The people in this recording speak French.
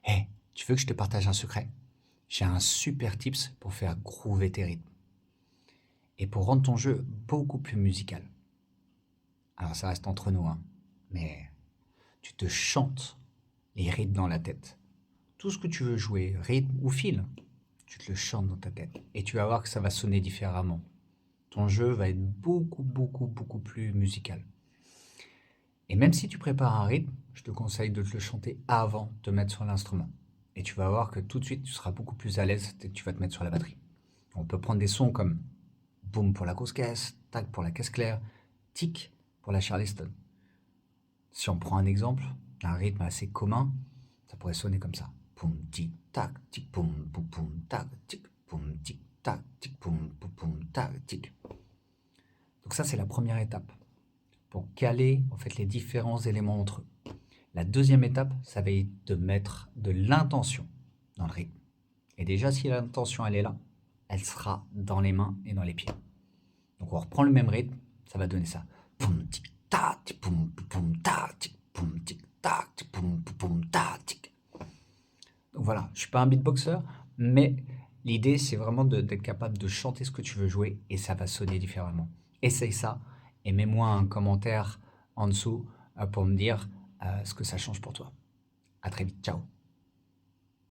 Hey, tu veux que je te partage un secret? J'ai un super tips pour faire groover tes rythmes et pour rendre ton jeu beaucoup plus musical. Alors ça reste entre nous, hein, mais tu te chantes les rythmes dans la tête. Tout ce que tu veux jouer, rythme ou fil, tu te le chantes dans ta tête et tu vas voir que ça va sonner différemment. Ton jeu va être beaucoup plus musical. Et même si tu prépares un rythme, je te conseille de te le chanter avant de te mettre sur l'instrument. Et tu vas voir que tout de suite, tu seras beaucoup plus à l'aise dès que tu vas te mettre sur la batterie. On peut prendre des sons comme boum pour la grosse caisse, tac pour la caisse claire, tic pour la charleston. Si on prend un exemple d'un rythme assez commun, ça pourrait sonner comme ça. Boum, tic, boum, tac, tic, boum, tac, tic. Donc ça, c'est la première étape pour caler en fait les différents éléments entre eux. La deuxième étape, ça va être de mettre de l'intention dans le rythme. Et déjà, si l'intention elle est là, elle sera dans les mains et dans les pieds. Donc on reprend le même rythme, ça va donner ça. Poum tic tac, tic poum poum tac, tic poum tic tac, tic poum poum tac, tic. Donc voilà, je suis pas un beatboxer, mais l'idée c'est vraiment d'être capable de chanter ce que tu veux jouer et ça va sonner différemment. Essaye ça et mets-moi un commentaire en dessous pour me dire ce que ça change pour toi. À très vite, ciao.